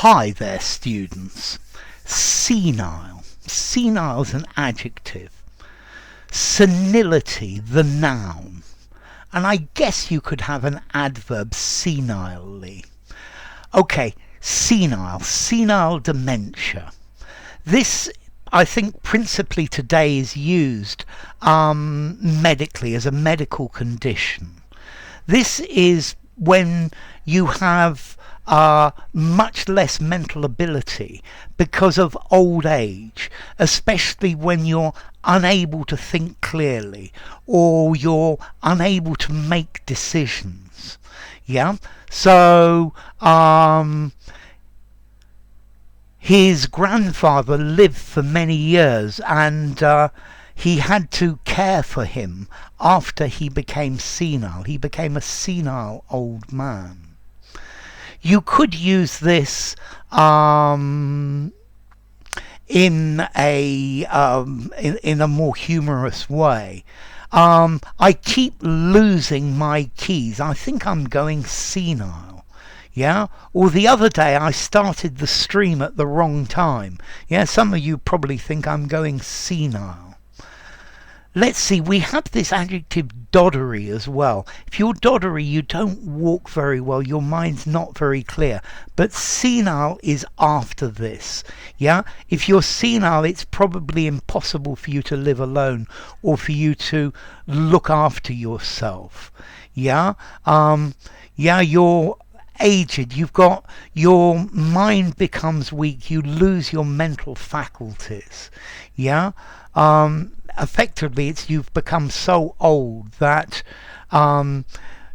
Hi there, students. Senile. Senile's an adjective. Senility, the noun. And I guess you could have an adverb, senilely. Okay, senile dementia. This, I think, principally today is used medically as a medical condition. This is when you have much less mental ability because of old age, especially when you're unable to think clearly or you're unable to make decisions. Yeah, so his grandfather lived for many years, and he had to care for him after he became senile. He became a senile old man. You could use this in a more humorous way. I keep losing my keys. I think I'm going senile. Yeah? Or the other day I started the stream at the wrong time. Yeah, some of you probably think I'm going senile. Let's see, we have this adjective doddery as well. If you're doddery, you don't walk very well, your mind's not very clear. But senile is after this. Yeah? If you're senile, it's probably impossible for you to live alone or for you to look after yourself. Yeah? Yeah, you're aged, you've got, your mind becomes weak, you lose your mental faculties. Yeah? Effectively, you've become so old that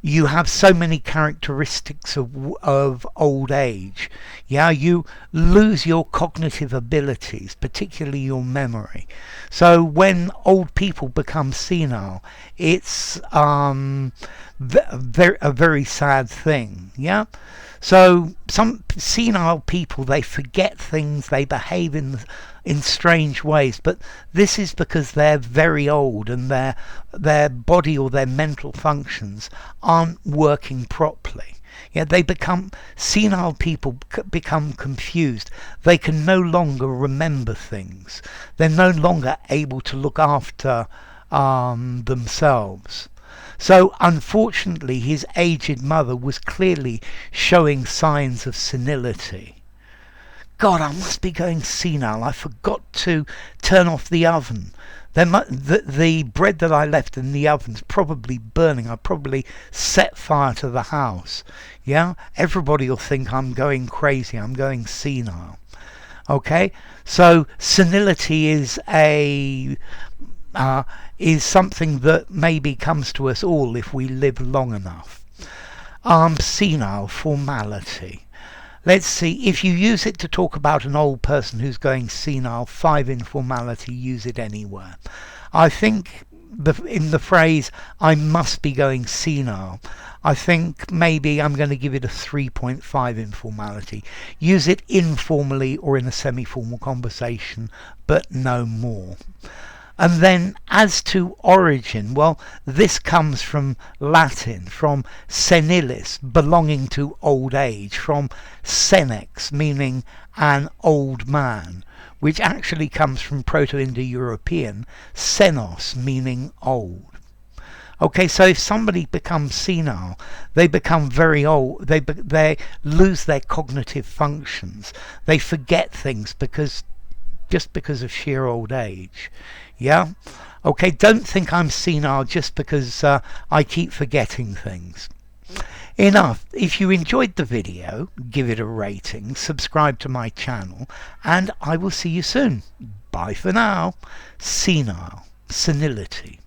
you have so many characteristics of old age. Yeah, you lose your cognitive abilities, particularly your memory. So when old people become senile, it's a very sad thing. Yeah. So some senile people, they forget things, they behave in strange ways, but this is because they're very old and their body or their mental functions aren't working properly. Yeah, senile people become confused. They can no longer remember things. They're no longer able to look after themselves. So unfortunately, his aged mother was clearly showing signs of senility. God, I must be going senile. I forgot to turn off the oven. The bread that I left in the oven's probably burning. I probably set fire to the house. Yeah? Everybody will think I'm going crazy. I'm going senile. Okay? So senility is something that maybe comes to us all if we live long enough. Senile, formality. Let's see, if you use it to talk about an old person who's going senile, 5 informality, use it anywhere. I think in the phrase, I must be going senile, I think maybe I'm going to give it a 3.5 informality. Use it informally or in a semi-formal conversation, but no more. And then as to origin, well, this comes from Latin, from senilis, belonging to old age, from senex, meaning an old man, which actually comes from Proto-Indo-European, senos, meaning old. Okay, so if somebody becomes senile, they become very old, they lose their cognitive functions, they forget things just because of sheer old age. Yeah? Okay, don't think I'm senile just because I keep forgetting things. Enough. If you enjoyed the video, give it a rating, subscribe to my channel, and I will see you soon. Bye for now. Senile. Senility.